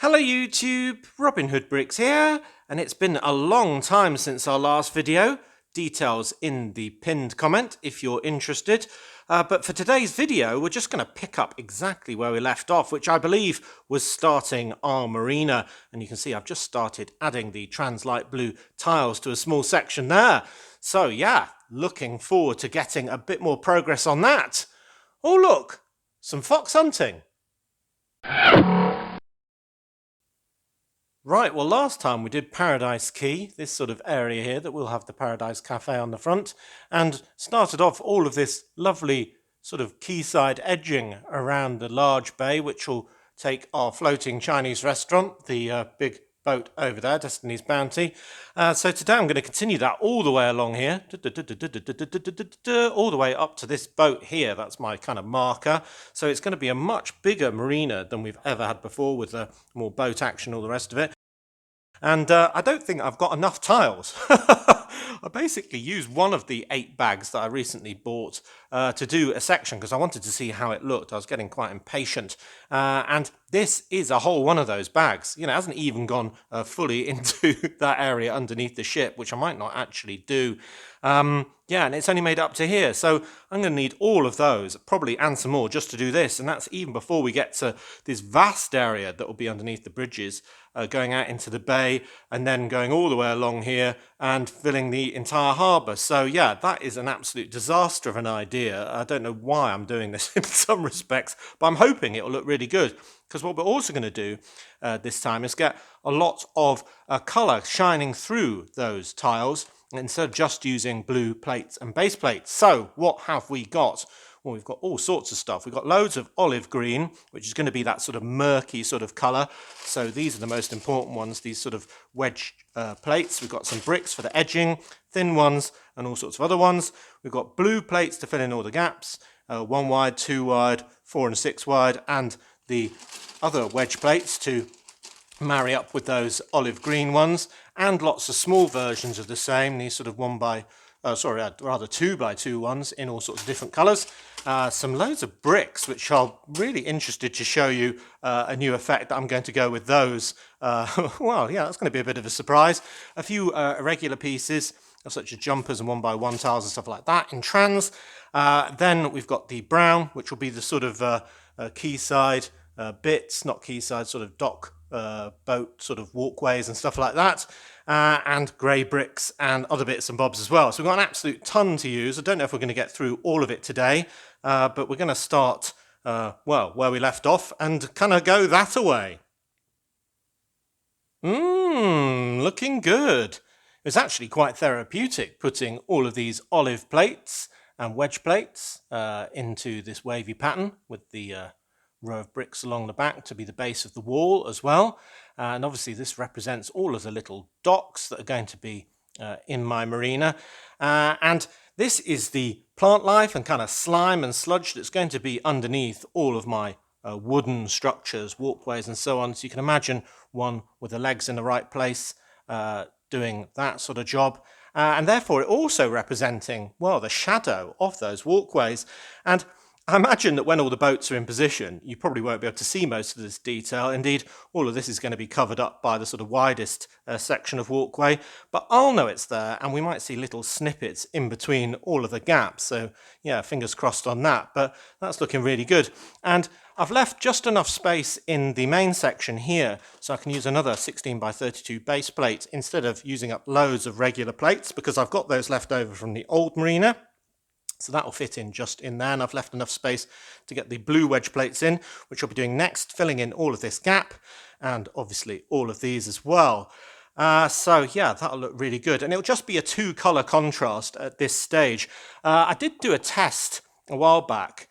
Hello YouTube, Robin Hood Bricks here, and it's been a long time since our last video. Details in the pinned comment if you're interested. But for today's video, we're just going to pick up exactly where we left off, which I believe was starting our marina. And you can see I've just started adding the trans light blue tiles to a small section there. So yeah, looking forward to getting a bit more progress on that. Oh look, some fox hunting. Right, well last time we did Paradise Quay, this sort of area here that will have the Paradise Cafe on the front, and started off all of this lovely sort of quayside edging around the large bay, which will take our floating Chinese restaurant, the big boat over there, Destiny's Bounty. So today I'm going to continue that all the way along here, all the way up to this boat here. That's my kind of marker. So it's going to be a much bigger marina than we've ever had before, with more boat action, all the rest of it. And I don't think I've got enough tiles. I basically used one of the 8 bags that I recently bought to do a section because I wanted to see how it looked. I was getting quite impatient. And this is a whole one of those bags. You know, it hasn't even gone fully into that area underneath the ship, which I might not actually do. Yeah, and it's only made up to here. So I'm going to need all of those, probably, and some more just to do this. And that's even before we get to this vast area that will be underneath the bridges, going out into the bay and then going all the way along here and filling the entire harbour. So yeah, that is an absolute disaster of an idea. I don't know why I'm doing this in some respects, but I'm hoping it will look really good. Because what we're also going to do this time is get a lot of colour shining through those tiles instead of just using blue plates and base plates. So what have we got? Well, we've got all sorts of stuff. We've got loads of olive green, which is going to be that sort of murky sort of colour. So these are the most important ones, these sort of wedge plates. We've got some bricks for the edging, thin ones, and all sorts of other ones. We've got blue plates to fill in all the gaps, 1 wide, 2 wide, 4 and 6 wide, and the other wedge plates to marry up with those olive green ones, and lots of small versions of the same, these sort of 2 by 2 ones in all sorts of different colours. Some loads of bricks, which I'm really interested to show you a new effect that I'm going to go with those. Well, yeah, that's going to be a bit of a surprise. A few irregular pieces, such as jumpers and 1 by 1 tiles and stuff like that in trans. Then we've got the brown, which will be the sort of quayside bits, not quayside, sort of dock boat sort of walkways and stuff like that, and grey bricks and other bits and bobs as well. So we've got an absolute ton to use. I don't know if we're going to get through all of it today, but we're going to start, well, where we left off and kind of go that away. Looking good. It's actually quite therapeutic putting all of these olive plates and wedge plates into this wavy pattern with the row of bricks along the back to be the base of the wall as well. And obviously this represents all of the little docks that are going to be in my marina. And this is the plant life and kind of slime and sludge that's going to be underneath all of my wooden structures, walkways and so on. So you can imagine one with the legs in the right place doing that sort of job. And therefore it also representing, well, the shadow of those walkways. And I imagine that when all the boats are in position, you probably won't be able to see most of this detail. Indeed, all of this is going to be covered up by the sort of widest section of walkway, but I'll know it's there, and we might see little snippets in between all of the gaps. So yeah, fingers crossed on that, but that's looking really good. And I've left just enough space in the main section here, so I can use another 16 by 32 base plate instead of using up loads of regular plates, because I've got those left over from the old marina. So that will fit in just in there, and I've left enough space to get the blue wedge plates in, which I'll be doing next, filling in all of this gap, and obviously all of these as well. So yeah, that'll look really good, and it'll just be a 2-colour contrast at this stage. I did do a test a while back,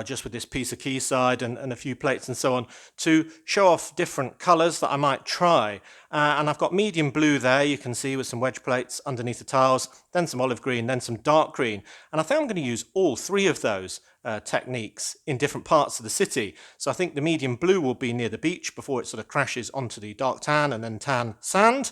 just with this piece of quayside and a few plates and so on, to show off different colours that I might try. And I've got medium blue there, you can see, with some wedge plates underneath the tiles, then some olive green, then some dark green. And I think I'm going to use all 3 of those techniques in different parts of the city. So I think the medium blue will be near the beach before it sort of crashes onto the dark tan and then tan sand.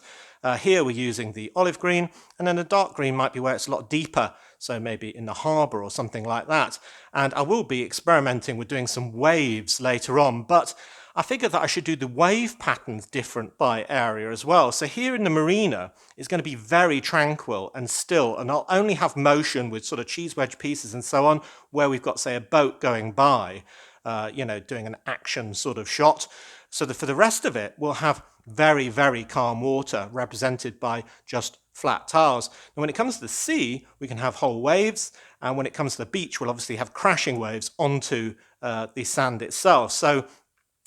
Here we're using the olive green, and then the dark green might be where it's a lot deeper, so maybe in the harbour or something like that. And I will be experimenting with doing some waves later on, but I figured that I should do the wave patterns different by area as well. So here in the Marina, it's going to be very tranquil and still, and I'll only have motion with sort of cheese wedge pieces and so on, where we've got, say, a boat going by, doing an action sort of shot. So that for the rest of it, we'll have very, very calm water represented by just flat tiles. And when it comes to the sea, we can have whole waves. And when it comes to the beach, we'll obviously have crashing waves onto the sand itself. So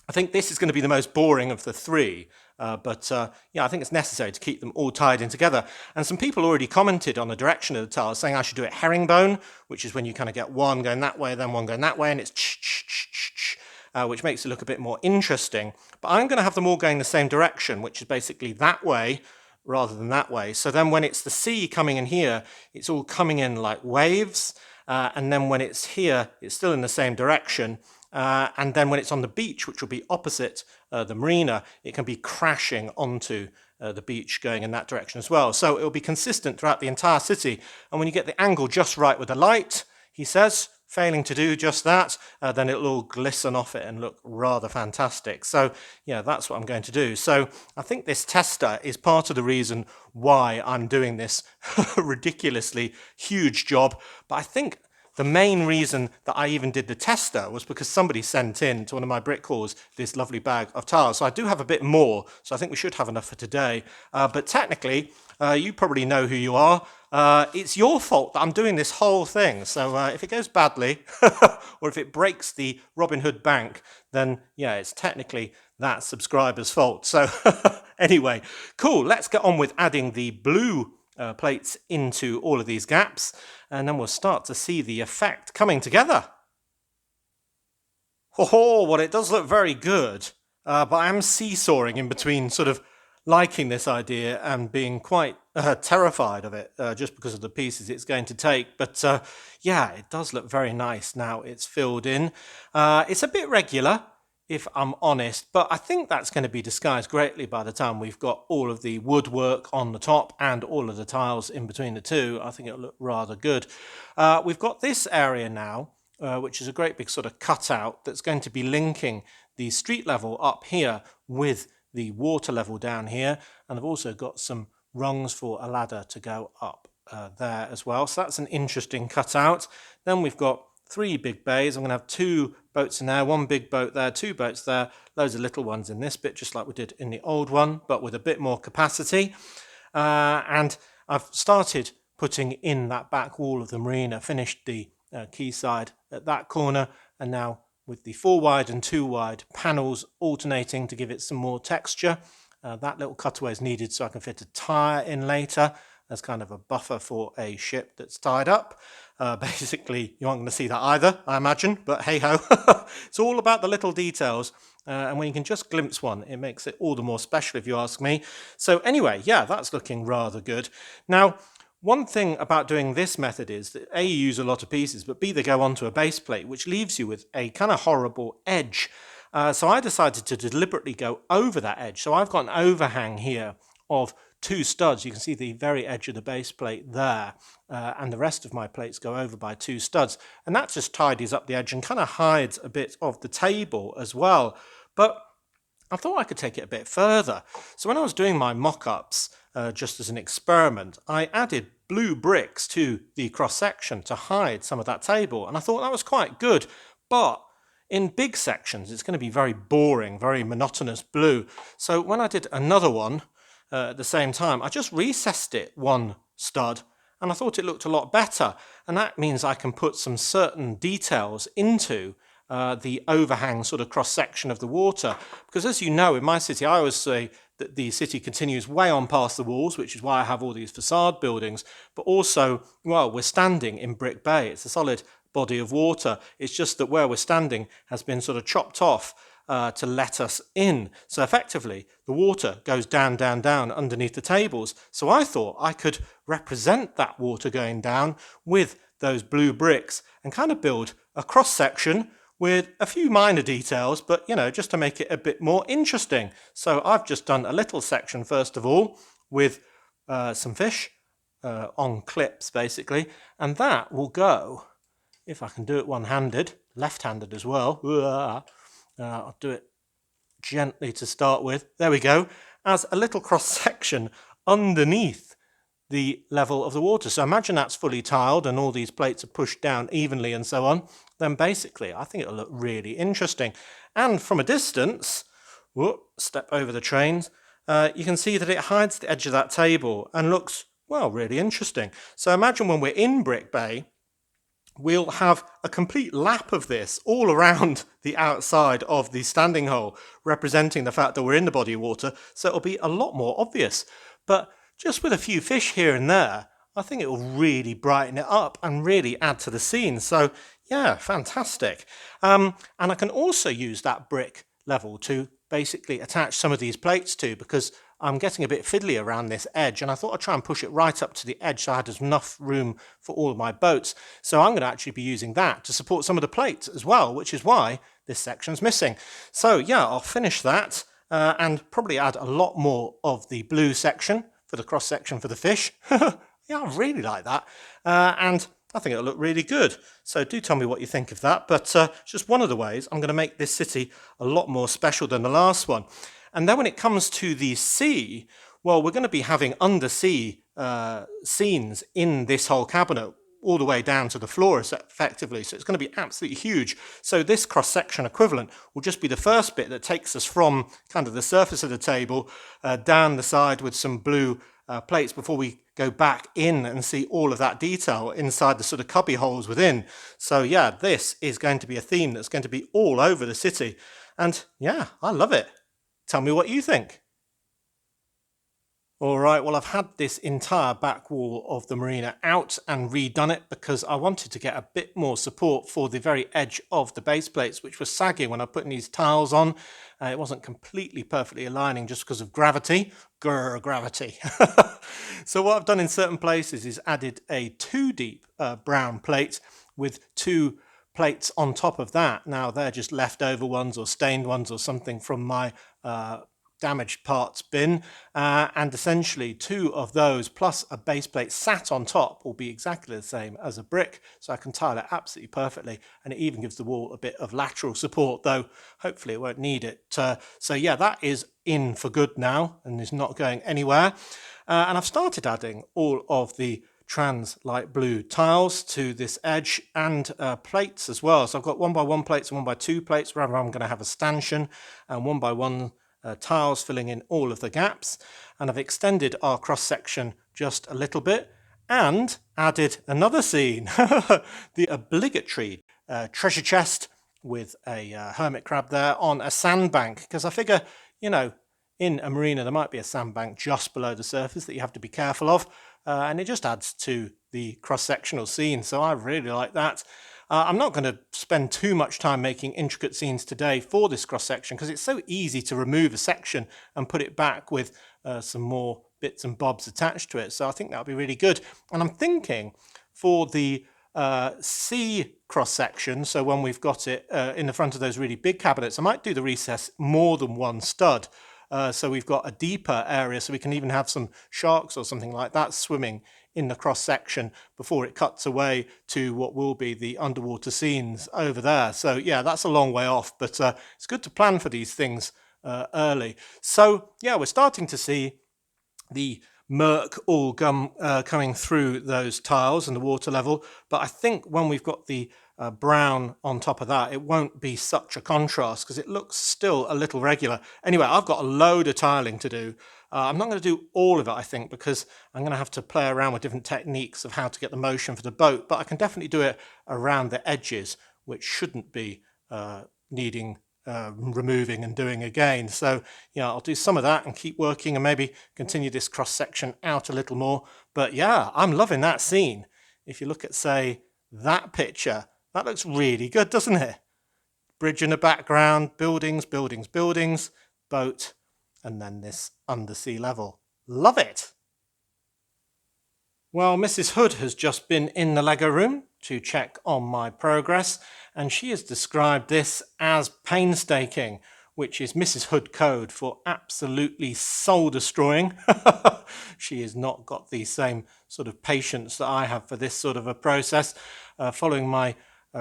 I think this is going to be the most boring of the three. But I think it's necessary to keep them all tied in together. And some people already commented on the direction of the tiles, saying I should do it herringbone, which is when you kind of get one going that way, then one going that way, and it's which makes it look a bit more interesting. But I'm going to have them all going the same direction, which is basically that way rather than that way. So then when it's the sea coming in here, it's all coming in like waves. And then when it's here, it's still in the same direction. And then when it's on the beach, which will be opposite the marina, it can be crashing onto the beach going in that direction as well. So it will be consistent throughout the entire city. And when you get the angle just right with the light, he says, failing to do just that, then it'll all glisten off it and look rather fantastic. So yeah, that's what I'm going to do. So I think this tester is part of the reason why I'm doing this ridiculously huge job. But I think the main reason that I even did the tester was because somebody sent in to one of my brick hauls this lovely bag of tiles. So I do have a bit more, so I think we should have enough for today. But technically, you probably know who you are. It's your fault that I'm doing this whole thing. So if it goes badly, or if it breaks the Robin Hood bank, then yeah, it's technically that subscriber's fault. So anyway, cool. Let's get on with adding the blue plates into all of these gaps, and then we'll start to see the effect coming together. Oh, well, it does look very good, but I am seesawing in between sort of liking this idea and being quite terrified of it, just because of the pieces it's going to take. But yeah, it does look very nice now it's filled in. It's a bit regular, if I'm honest, but I think that's going to be disguised greatly by the time we've got all of the woodwork on the top and all of the tiles in between the two. I think it'll look rather good. We've got this area now, which is a great big sort of cutout that's going to be linking the street level up here with the water level down here. And I've also got some rungs for a ladder to go up there as well. So that's an interesting cutout. Then we've got 3 big bays. I'm going to have 2 boats in there, 1 big boat there, 2 boats there, loads of little ones in this bit, just like we did in the old one, but with a bit more capacity. And I've started putting in that back wall of the marina, finished the quayside at that corner, and now with the 4 wide and 2 wide panels alternating to give it some more texture. That little cutaway is needed so I can fit a tyre in later as kind of a buffer for a ship that's tied up. Basically, you aren't going to see that either, I imagine, but hey-ho. It's all about the little details, and when you can just glimpse one, it makes it all the more special, if you ask me. So anyway, yeah, that's looking rather good. Now, one thing about doing this method is that A, you use a lot of pieces, but B, they go onto a base plate, which leaves you with a kind of horrible edge. So I decided to deliberately go over that edge. So I've got an overhang here of 2 studs. You can see the very edge of the base plate there, and the rest of my plates go over by 2 studs, and that just tidies up the edge and kind of hides a bit of the table as well. But I thought I could take it a bit further. So when I was doing my mock-ups, just as an experiment, I added blue bricks to the cross-section to hide some of that table, and I thought that was quite good. But in big sections, it's going to be very boring, very monotonous blue. So when I did another one, at the same time, I just recessed it 1 stud, and I thought it looked a lot better. And that means I can put some certain details into the overhang sort of cross-section of the water. Because as you know, in my city, I always say that the city continues way on past the walls, which is why I have all these facade buildings. But also, well, we're standing in Brick Bay. It's a solid body of water. It's just that where we're standing has been sort of chopped off to let us in. So effectively, the water goes down, down, down underneath the tables. So I thought I could represent that water going down with those blue bricks and kind of build a cross-section with a few minor details, but, just to make it a bit more interesting. So I've just done a little section, first of all, with some fish on clips, basically, and that will go, if I can do it one-handed, left-handed as well. I'll do it gently to start with. There we go. As a little cross section underneath the level of the water. So imagine that's fully tiled and all these plates are pushed down evenly and so on. Then basically, I think it'll look really interesting. And from a distance, whoop, step over the trains, you can see that it hides the edge of that table and looks, well, really interesting. So imagine when we're in Brick Bay, we'll have a complete lap of this all around the outside of the standing hole, representing the fact that we're in the body of water, so it'll be a lot more obvious. But just with a few fish here and there, I think it will really brighten it up and really add to the scene. So yeah, fantastic. And I can also use that brick level to basically attach some of these plates to, because I'm getting a bit fiddly around this edge, and I thought I'd try and push it right up to the edge so I had enough room for all of my boats. So I'm going to actually be using that to support some of the plates as well, which is why this section's missing. So yeah, I'll finish that and probably add a lot more of the blue section for the cross section for the fish. Yeah, I really like that. And I think it'll look really good. So do tell me what you think of that. But it's just one of the ways I'm going to make this city a lot more special than the last one. And then when it comes to the sea, well, we're going to be having undersea scenes in this whole cabinet, all the way down to the floor effectively. So it's going to be absolutely huge. So this cross-section equivalent will just be the first bit that takes us from kind of the surface of the table down the side with some blue plates before we go back in and see all of that detail inside the sort of cubby holes within. So yeah, this is going to be a theme that's going to be all over the city. And yeah, I love it. Tell me what you think. All right, well, I've had this entire back wall of the marina out and redone it because I wanted to get a bit more support for the very edge of the base plates, which was sagging when I put these tiles on. It wasn't completely perfectly aligning just because of gravity. Grr, gravity. So what I've done in certain places is added a 2-deep brown plate with 2 plates on top of that. Now they're just leftover ones or stained ones or something from my damaged parts bin, and essentially 2 of those plus a base plate sat on top will be exactly the same as a brick, so I can tile it absolutely perfectly, and it even gives the wall a bit of lateral support, though hopefully it won't need it. So yeah, that is in for good now and is not going anywhere. And I've started adding all of the trans light blue tiles to this edge and plates as well. So I've got 1x1 plates and 1x2 plates, wherever I'm going to have a stanchion, and 1x1 tiles filling in all of the gaps. And I've extended our cross section just a little bit and added another scene, the obligatory treasure chest with a hermit crab there on a sandbank, because I figure, you know, in a marina there might be a sandbank just below the surface that you have to be careful of, and it just adds to the cross-sectional scene, so I really like that. I'm not going to spend too much time making intricate scenes today for this cross-section because it's so easy to remove a section and put it back with some more bits and bobs attached to it, so I think that'll be really good. And I'm thinking for the C cross-section, so when we've got it in the front of those really big cabinets, I might do the recess more than one stud. So we've got a deeper area, so we can even have some sharks or something like that swimming in the cross section before it cuts away to what will be the underwater scenes over there. So yeah, that's a long way off, but it's good to plan for these things early. So yeah, we're starting to see the murk all coming through those tiles and the water level, but I think when we've got the brown on top of that, it won't be such a contrast because it looks still a little regular. Anyway, I've got a load of tiling to do. I'm not going to do all of it, I think, because I'm going to have to play around with different techniques of how to get the motion for the boat, but I can definitely do it around the edges, which shouldn't be needing removing and doing again. So yeah, I'll do some of that and keep working and maybe continue this cross section out a little more. But yeah, I'm loving that scene. If you look at, say, that picture, that looks really good, doesn't it? Bridge in the background, buildings, buildings, buildings, boat, and then this undersea level. Love it! Well, Mrs. Hood has just been in the Lego room to check on my progress, and she has described this as painstaking, which is Mrs. Hood code for absolutely soul-destroying. She has not got the same sort of patience that I have for this sort of a process. Following my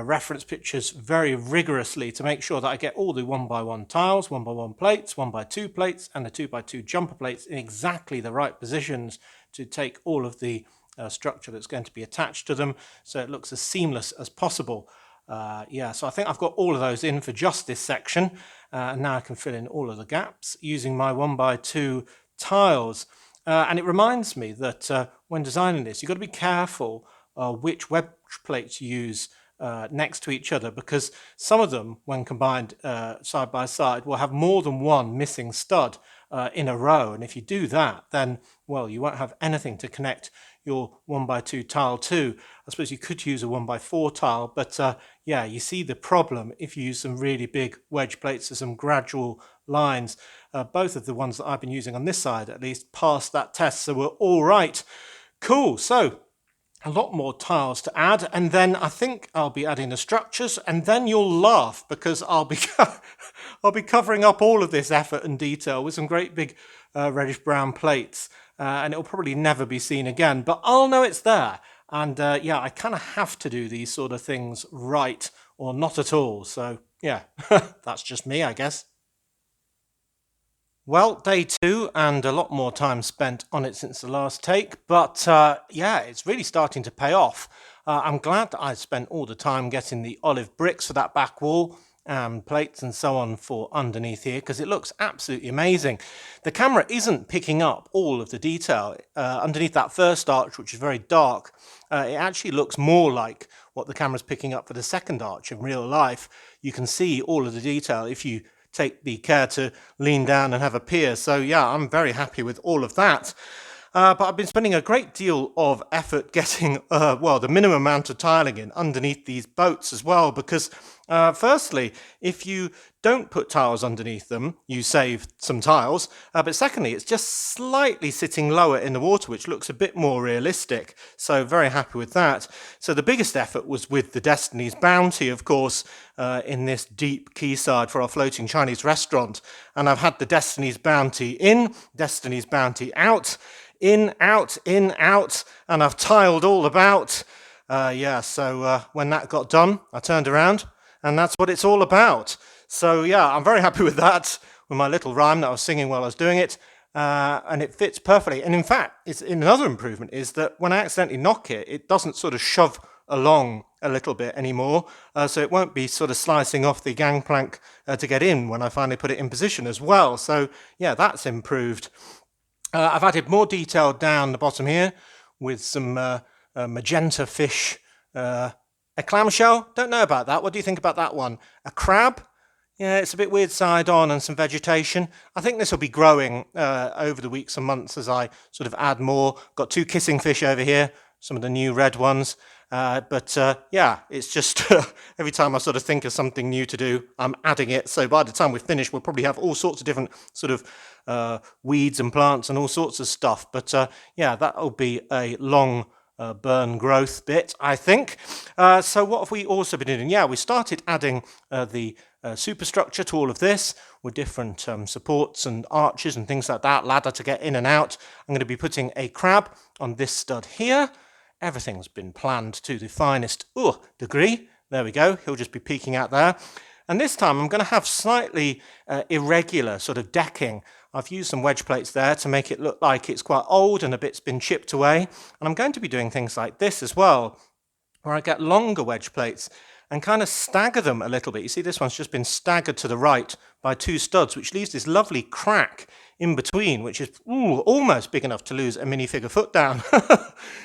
reference pictures very rigorously to make sure that I get all the 1x1 tiles, 1x1 plates, 1x2 plates, and the 2x2 jumper plates in exactly the right positions to take all of the structure that's going to be attached to them, so it looks as seamless as possible. So I think I've got all of those in for just this section, and now I can fill in all of the gaps using my 1x2 tiles. And it reminds me that when designing this, you've got to be careful which wedge plates you use next to each other, because some of them, when combined side by side, will have more than one missing stud in a row. And if you do that, then, well, you won't have anything to connect your 1x2 tile to. I suppose you could use a 1x4 tile, but yeah, you see the problem if you use some really big wedge plates or some gradual lines. Both of the ones that I've been using on this side at least passed that test, so we're all right. Cool, so a lot more tiles to add, and then I think I'll be adding the structures, and then you'll laugh because I'll be I'll be covering up all of this effort and detail with some great big reddish brown plates, and it'll probably never be seen again, but I'll know it's there. And yeah, I kind of have to do these sort of things right or not at all. So yeah, that's just me, I guess. Well, day 2, and a lot more time spent on it since the last take, but yeah, it's really starting to pay off. I'm glad that I spent all the time getting the olive bricks for that back wall and plates and so on for underneath here, because it looks absolutely amazing. The camera isn't picking up all of the detail underneath that first arch, which is very dark. It actually looks more like what the camera's picking up for the second arch in real life. You can see all of the detail if you take the care to lean down and have a peer. So yeah, I'm very happy with all of that. But I've been spending a great deal of effort getting, well, the minimum amount of tiling in underneath these boats as well, because firstly, if you don't put tiles underneath them, you save some tiles, but secondly, it's just slightly sitting lower in the water, which looks a bit more realistic, so very happy with that. So the biggest effort was with the Destiny's Bounty, of course, in this deep quayside for our floating Chinese restaurant, and I've had the Destiny's Bounty in, Destiny's Bounty out, in, out, and I've tiled all about. Yeah, so when that got done, I turned around, and that's what it's all about. So yeah, I'm very happy with that, with my little rhyme that I was singing while I was doing it, and it fits perfectly. And in fact, another improvement is that when I accidentally knock it, it doesn't sort of shove along a little bit anymore, so it won't be sort of slicing off the gangplank to get in when I finally put it in position as well. So yeah, that's improved. I've added more detail down the bottom here with some magenta fish. A clamshell? Don't know about that. What do you think about that one? A crab? Yeah, it's a bit weird side on, and some vegetation. I think this will be growing over the weeks and months as I sort of add more. Got 2 kissing fish over here, some of the new red ones. But yeah, it's just every time I sort of think of something new to do, I'm adding it. So by the time we're finished, we'll probably have all sorts of different sort of weeds and plants and all sorts of stuff. But yeah, that'll be a long burn growth bit, I think. So what have we also been doing? Yeah, we started adding the superstructure to all of this with different supports and arches and things like that, ladder to get in and out. I'm going to be putting a crab on this stud here. Everything's been planned to the finest degree. There we go. He'll just be peeking out there. And this time I'm going to have slightly irregular sort of decking. I've used some wedge plates there to make it look like it's quite old and a bit's been chipped away. And I'm going to be doing things like this as well, where I get longer wedge plates and kind of stagger them a little bit. You see, this one's just been staggered to the right by 2 studs, which leaves this lovely crack in between, which is almost big enough to lose a minifigure foot down.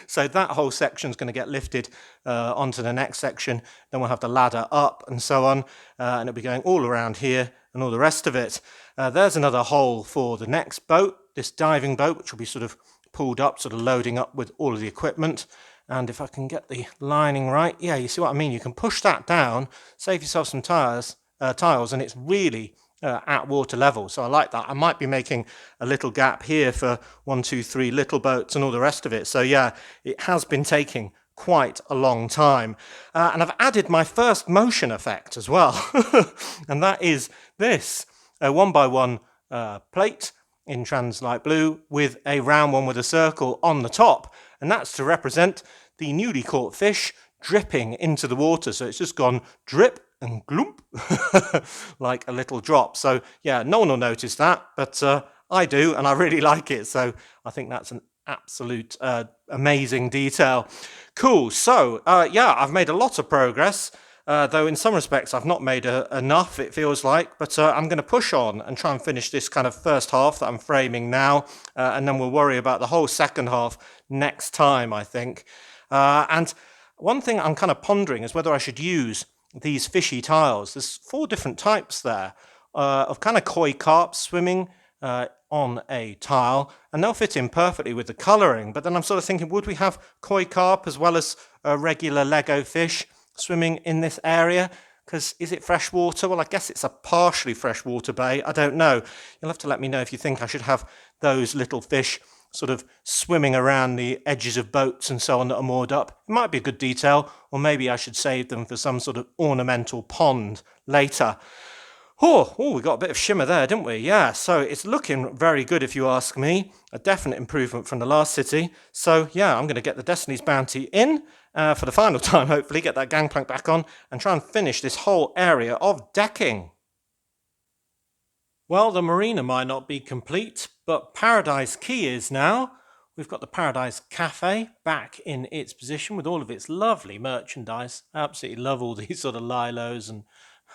So that whole section is going to get lifted onto the next section. Then we'll have the ladder up and so on, and it'll be going all around here and all the rest of it. There's another hole for the next boat, this diving boat, which will be sort of pulled up, sort of loading up with all of the equipment. And if I can get the lining right, yeah, you see what I mean? You can push that down, save yourself some tiles, and it's really at water level. So I like that. I might be making a little gap here for 1, 2, 3 little boats and all the rest of it. So yeah, it has been taking quite a long time. And I've added my first motion effect as well. And that is this, a 1x1 plate in trans light blue with a round one with a circle on the top. And that's to represent the newly caught fish dripping into the water. So it's just gone drip and gloop like a little drop. So yeah, no one will notice that, but I do, and I really like it. So I think that's an absolute amazing detail. Cool. So yeah, I've made a lot of progress. Though in some respects I've not made enough, it feels like, but I'm going to push on and try and finish this kind of first half that I'm framing now, and then we'll worry about the whole second half next time, I think. And one thing I'm kind of pondering is whether I should use these fishy tiles. There's 4 different types there of kind of koi carp swimming on a tile, and they'll fit in perfectly with the colouring. But then I'm sort of thinking, would we have koi carp as well as regular Lego fish swimming in this area? Because is it freshwater? Well, I guess it's a partially freshwater bay. I don't know. You'll have to let me know if you think I should have those little fish sort of swimming around the edges of boats and so on that are moored up. It might be a good detail, or maybe I should save them for some sort of ornamental pond later. Oh, we got a bit of shimmer there, didn't we? Yeah, so it's looking very good if you ask me. A definite improvement from the last city. So yeah, I'm going to get the Destiny's Bounty in for the final time, hopefully, get that gangplank back on and try and finish this whole area of decking. Well, the marina might not be complete, but Paradise Quay is now. We've got the Paradise Cafe back in its position with all of its lovely merchandise. I absolutely love all these sort of lilos and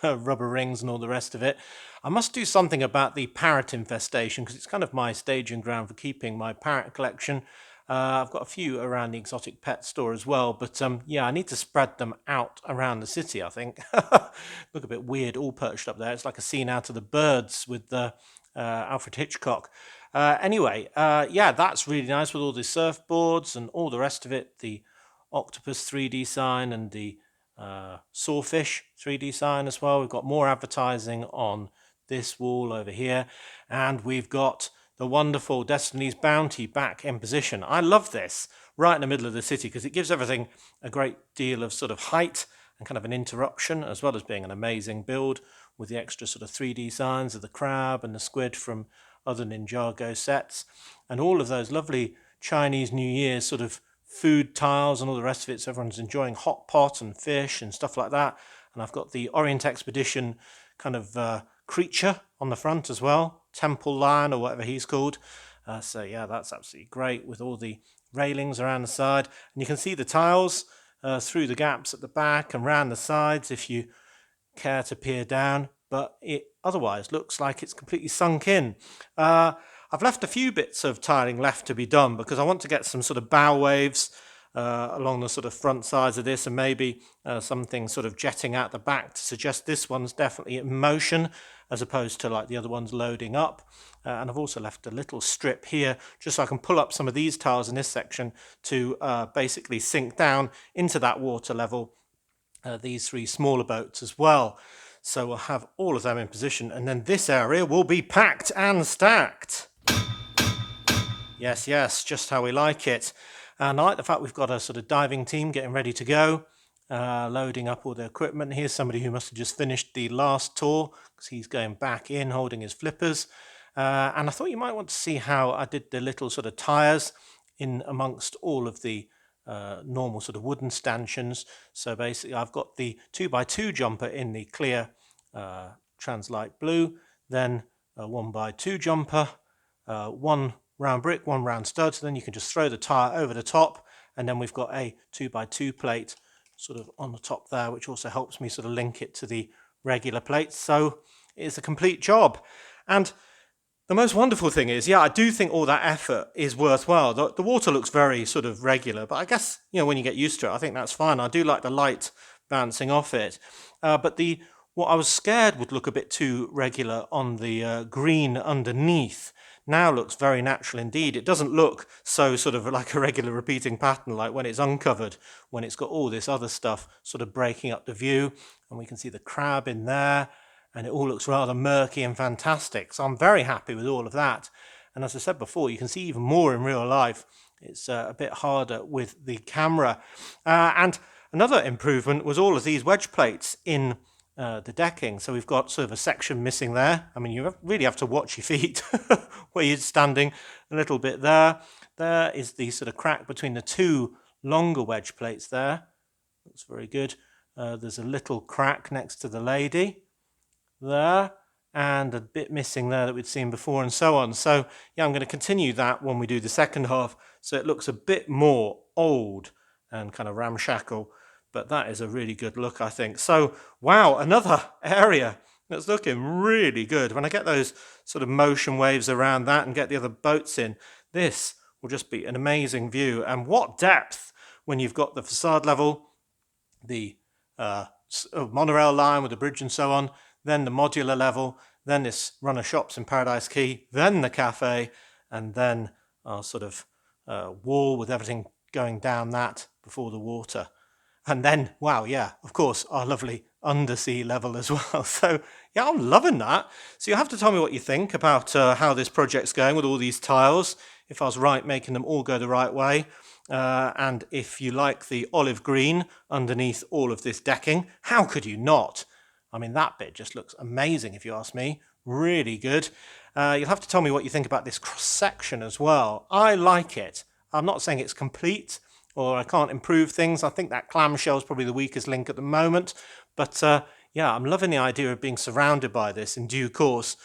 rubber rings and all the rest of it. I must do something about the parrot infestation because it's kind of my staging ground for keeping my parrot collection. I've got a few around the exotic pet store as well, but yeah, I need to spread them out around the city, I think. Look a bit weird, all perched up there. It's like a scene out of The Birds with Alfred Hitchcock. Anyway, yeah, that's really nice with all the surfboards and all the rest of it. The octopus 3D sign and the sawfish 3D sign as well. We've got more advertising on this wall over here, and we've got the wonderful Destiny's Bounty back in position. I love this right in the middle of the city because it gives everything a great deal of sort of height and kind of an interruption, as well as being an amazing build with the extra sort of 3D signs of the crab and the squid from other Ninjago sets, and all of those lovely Chinese New Year sort of food tiles and all the rest of it, so everyone's enjoying hot pot and fish and stuff like that. And I've got the Orient Expedition kind of creature on the front as well, Temple Lion or whatever he's called. So yeah, that's absolutely great with all the railings around the side, and you can see the tiles through the gaps at the back and round the sides if you care to peer down, but it otherwise looks like it's completely sunk in. I've left a few bits of tiling left to be done because I want to get some sort of bow waves along the sort of front sides of this, and maybe something sort of jetting out the back to suggest this one's definitely in motion as opposed to like the other ones loading up. And I've also left a little strip here just so I can pull up some of these tiles in this section to basically sink down into that water level these 3 smaller boats as well. So we'll have all of them in position, and then this area will be packed and stacked. Yes, just how we like it. And I like the fact we've got a sort of diving team getting ready to go, loading up all the equipment. Here's somebody who must have just finished the last tour because he's going back in holding his flippers. And I thought you might want to see how I did the little sort of tyres in amongst all of the normal sort of wooden stanchions. So basically I've got the 2x2 jumper in the clear translight blue, then a 1x2 jumper, 1 round brick, 1 round stud, so then you can just throw the tyre over the top, and then we've got a 2x2 plate sort of on the top there, which also helps me sort of link it to the regular plates. So it's a complete job. And the most wonderful thing is, yeah, I do think all that effort is worthwhile. The water looks very sort of regular, but I guess, you know, when you get used to it, I think that's fine. I do like the light bouncing off it. But what I was scared would look a bit too regular on the green underneath now looks very natural indeed. It doesn't look so sort of like a regular repeating pattern like when it's uncovered, when it's got all this other stuff sort of breaking up the view, and we can see the crab in there, and it all looks rather murky and fantastic. So I'm very happy with all of that. And as I said before, you can see even more in real life. It's a bit harder with the camera. And another improvement was all of these wedge plates in the decking. So we've got sort of a section missing there. I mean, you really have to watch your feet where you're standing a little bit there. There is the sort of crack between the 2 longer wedge plates there. Looks very good. There's a little crack next to the lady there, and a bit missing there that we'd seen before, and so on. So yeah, I'm going to continue that when we do the second half, so it looks a bit more old and kind of ramshackle, but that is a really good look, I think. So wow, another area that's looking really good. When I get those sort of motion waves around that and get the other boats in, this will just be an amazing view. And what depth when you've got the facade level, the monorail line with the bridge and so on, then the modular level, then this run of shops in Paradise Quay, then the cafe, and then our sort of wall with everything going down that before the water. And then, wow, yeah, of course, our lovely undersea level as well. So, yeah, I'm loving that. So you have to tell me what you think about how this project's going with all these tiles, if I was right making them all go the right way. And if you like the olive green underneath all of this decking, how could you not? I mean, that bit just looks amazing, if you ask me. Really good. You'll have to tell me what you think about this cross-section as well. I like it. I'm not saying it's complete, or I can't improve things. I think that clamshell is probably the weakest link at the moment. But yeah, I'm loving the idea of being surrounded by this in due course.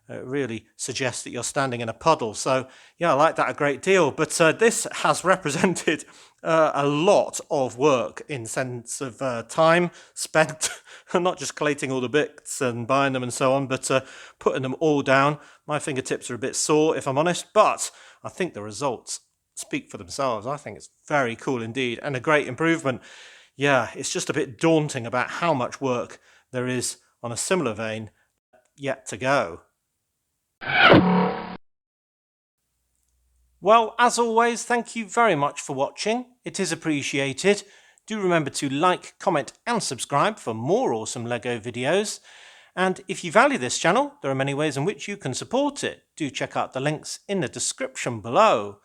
It really suggests that you're standing in a puddle. So yeah, I like that a great deal. But this has represented a lot of work in sense of time spent, not just collating all the bits and buying them and so on, but putting them all down. My fingertips are a bit sore, if I'm honest, but I think the results speak for themselves. I think it's very cool indeed, and a great improvement. Yeah, it's just a bit daunting about how much work there is on a similar vein yet to go. Well, as always, thank you very much for watching. It is appreciated. Do remember to like, comment and subscribe for more awesome LEGO videos. And if you value this channel, there are many ways in which you can support it. Do check out the links in the description below.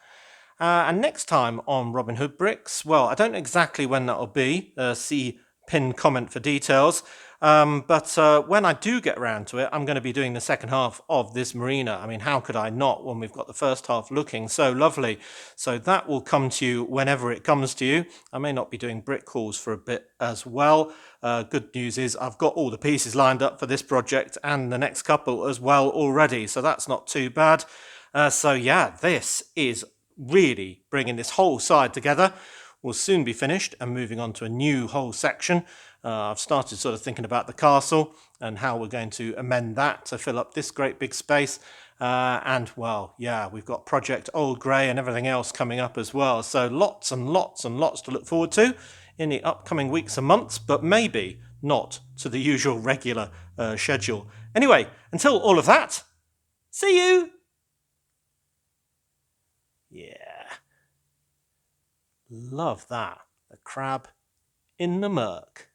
And next time on Robin Hood Bricks, well, I don't know exactly when that'll be. See pinned comment for details. But when I do get around to it, I'm going to be doing the second half of this marina. I mean, how could I not when we've got the first half looking so lovely? So that will come to you whenever it comes to you. I may not be doing brick hauls for a bit as well. Good news is I've got all the pieces lined up for this project and the next couple as well already. So that's not too bad. So yeah, this is really bringing this whole side together. Will soon be finished and moving on to a new whole section. I've started sort of thinking about the castle and how we're going to amend that to fill up this great big space. And well, yeah, we've got Project Old Grey and everything else coming up as well. So lots and lots and lots to look forward to in the upcoming weeks and months, but maybe not to the usual regular schedule. Anyway, until all of that, see you! Yeah. Love that. The crab in the murk.